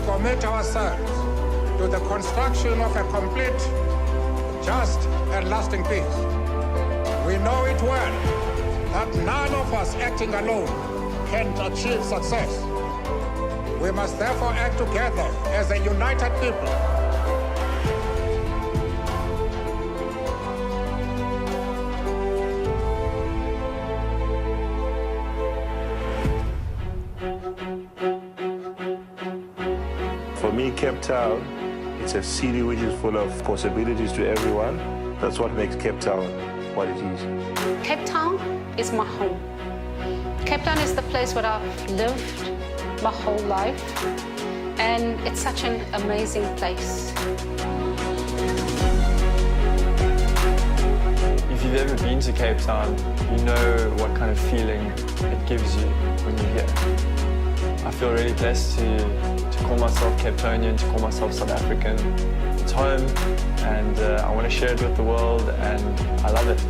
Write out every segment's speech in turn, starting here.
commit ourselves to the construction of a complete, just, and lasting peace. We know it well that none of us acting alone can achieve success. We must therefore act together as a united people. For me, Cape Town, it's a city which is full of possibilities to everyone. That's what makes Cape Town what it is. Cape Town is my home. Cape Town is the place where I've lived my whole life, and it's such an amazing place. If you've ever been to Cape Town, you know what kind of feeling it gives you when you're here. I feel really blessed to call myself Cape Townian, to call myself South African. It's home, and I want to share it with the world, and I love it.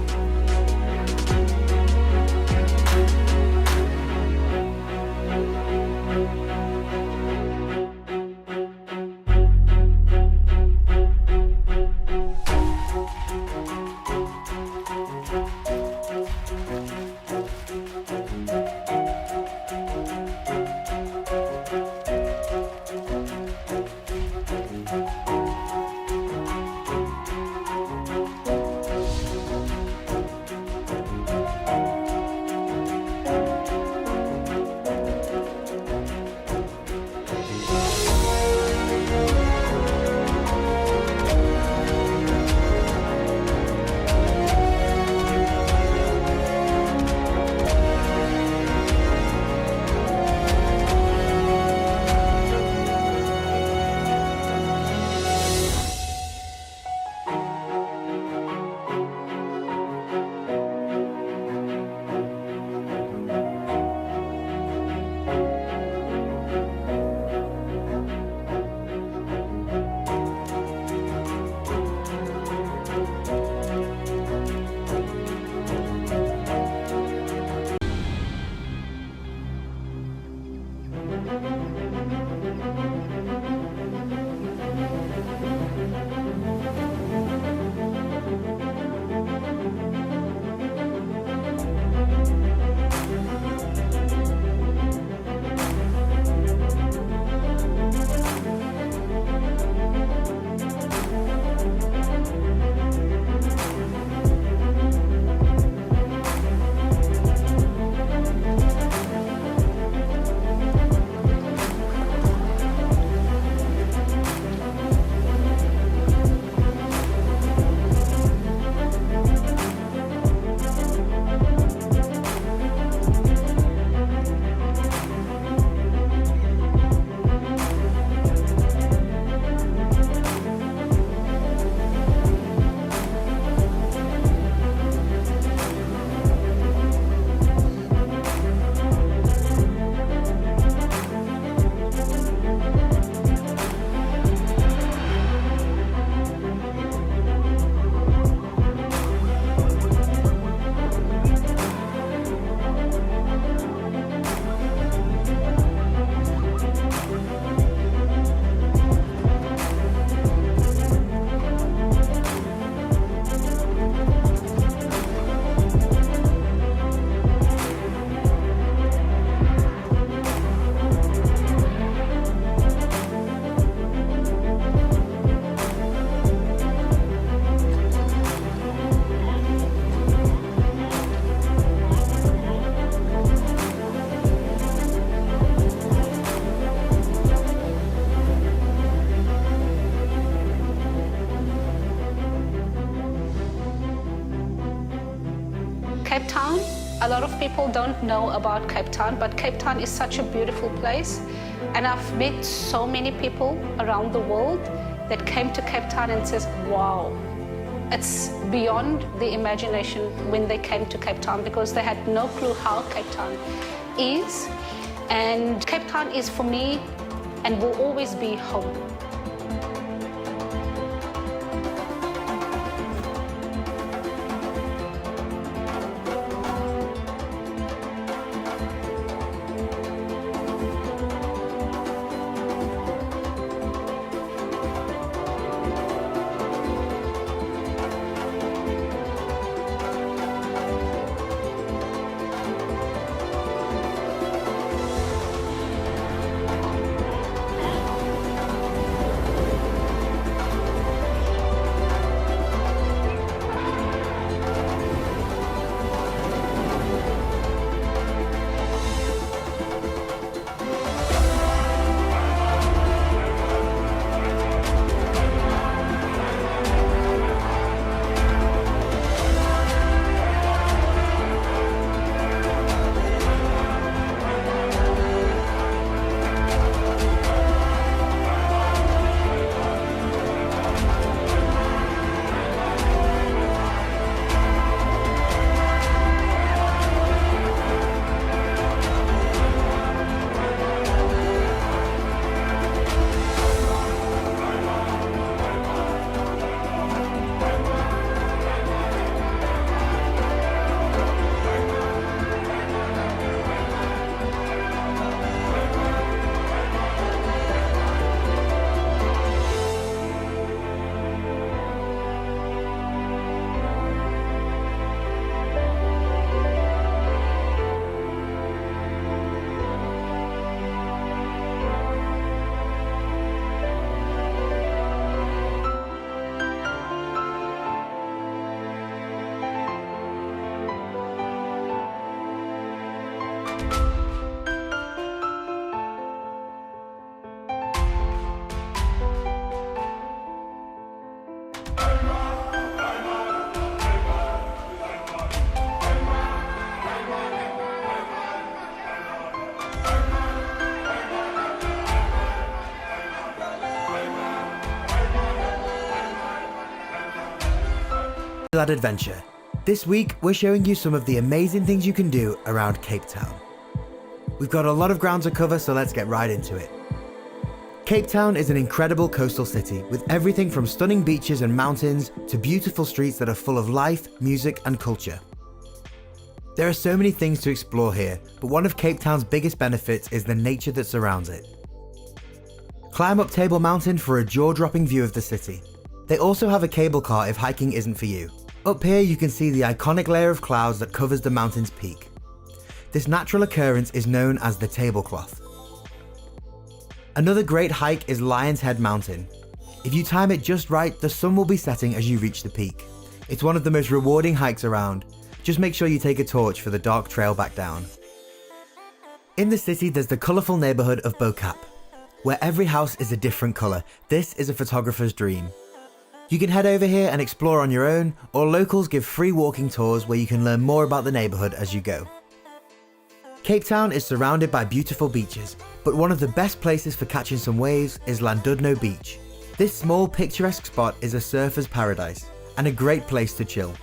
Cape Town, a lot of people don't know about Cape Town, but Cape Town is such a beautiful place. And I've met so many people around the world that came to Cape Town and says, wow, it's beyond the imagination when they came to Cape Town, because they had no clue how Cape Town is. And Cape Town is for me and will always be home. that adventure. This week, we're showing you some of the amazing things you can do around Cape Town. We've got a lot of ground to cover, so let's get right into it. Cape Town is an incredible coastal city with everything from stunning beaches and mountains to beautiful streets that are full of life, music, and culture. There are so many things to explore here, but one of Cape Town's biggest benefits is the nature that surrounds it. Climb up Table Mountain for a jaw-dropping view of the city. They also have a cable car if hiking isn't for you. Up here you can see the iconic layer of clouds that covers the mountain's peak. This natural occurrence is known as the tablecloth. Another great hike is Lion's Head Mountain. If you time it just right, the sun will be setting as you reach the peak. It's one of the most rewarding hikes around. Just make sure you take a torch for the dark trail back down. In the city there's the colourful neighbourhood of Beau Cap, where every house is a different colour. This is a photographer's dream. You can head over here and explore on your own, or locals give free walking tours where you can learn more about the neighbourhood as you go. Cape Town is surrounded by beautiful beaches, but one of the best places for catching some waves is Llandudno Beach. This small picturesque spot is a surfer's paradise, and a great place to chill.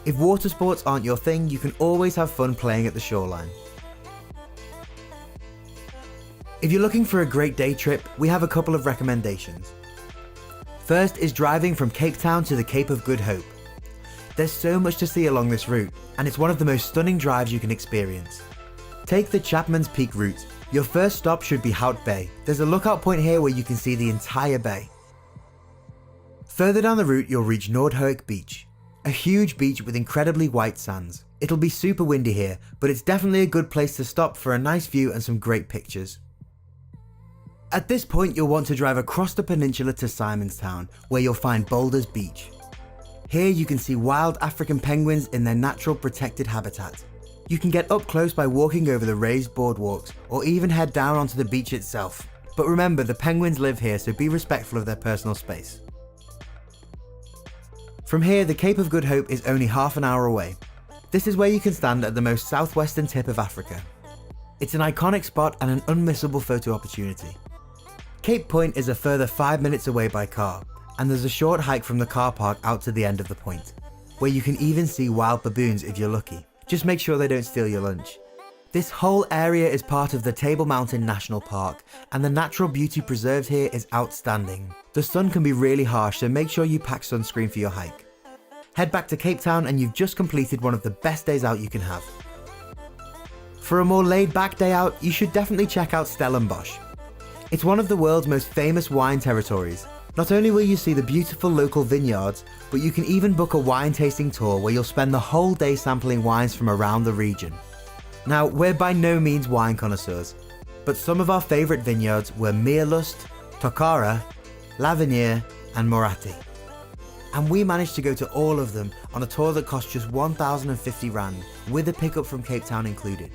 If water sports aren't your thing, you can always have fun playing at the shoreline. If you're looking for a great day trip, we have a couple of recommendations. First is driving from Cape Town to the Cape of Good Hope. There's so much to see along this route, and it's one of the most stunning drives you can experience. Take the Chapman's Peak route. Your first stop should be Hout Bay. There's a lookout point here where you can see the entire bay. Further down the route you'll reach Noordhoek Beach, a huge beach with incredibly white sands. It'll be super windy here, but it's definitely a good place to stop for a nice view and some great pictures. At this point you'll want to drive across the peninsula to Simonstown, where you'll find Boulders Beach. Here you can see wild African penguins in their natural protected habitat. You can get up close by walking over the raised boardwalks, or even head down onto the beach itself. But remember, the penguins live here, so be respectful of their personal space. From here, the Cape of Good Hope is only half an hour away. This is where you can stand at the most southwestern tip of Africa. It's an iconic spot and an unmissable photo opportunity. Cape Point is a further 5 minutes away by car, and there's a short hike from the car park out to the end of the point, where you can even see wild baboons if you're lucky. Just make sure they don't steal your lunch. This whole area is part of the Table Mountain National Park, and the natural beauty preserved here is outstanding. The sun can be really harsh, so make sure you pack sunscreen for your hike. Head back to Cape Town and you've just completed one of the best days out you can have. For a more laid-back day out, you should definitely check out Stellenbosch. It's one of the world's most famous wine territories. Not only will you see the beautiful local vineyards, but you can even book a wine tasting tour where you'll spend the whole day sampling wines from around the region. Now, we're by no means wine connoisseurs, but some of our favourite vineyards were Meerlust, Tokara, L'Avenir and Moratti. And we managed to go to all of them on a tour that cost just 1,050 Rand, with a pickup from Cape Town included.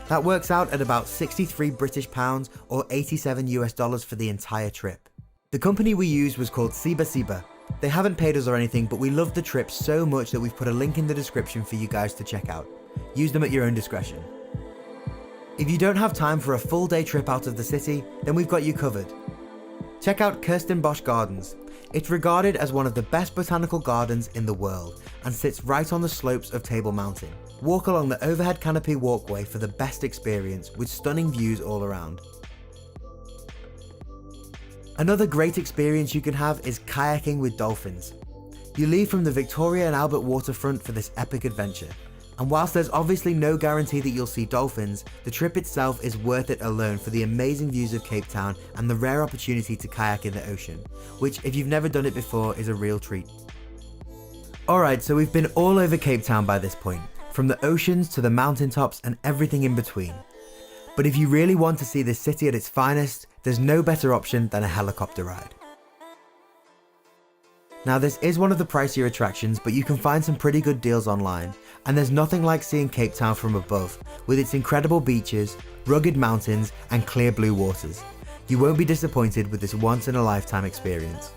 That works out at about 63 British pounds or $87 US for the entire trip. The company we used was called Siba Siba. They haven't paid us or anything, but we loved the trip so much that we've put a link in the description for you guys to check out. Use them at your own discretion. If you don't have time for a full day trip out of the city, then we've got you covered. Check out Kirstenbosch Gardens. It's regarded as one of the best botanical gardens in the world and sits right on the slopes of Table Mountain. Walk along the overhead canopy walkway for the best experience with stunning views all around. Another great experience you can have is kayaking with dolphins. You leave from the Victoria and Albert waterfront for this epic adventure. And whilst there's obviously no guarantee that you'll see dolphins, the trip itself is worth it alone for the amazing views of Cape Town and the rare opportunity to kayak in the ocean, which if you've never done it before is a real treat. Alright, so we've been all over Cape Town by this point, from the oceans to the mountaintops and everything in between. But if you really want to see this city at its finest, there's no better option than a helicopter ride. Now this is one of the pricier attractions, but you can find some pretty good deals online, and there's nothing like seeing Cape Town from above, with its incredible beaches, rugged mountains and clear blue waters. You won't be disappointed with this once in a lifetime experience.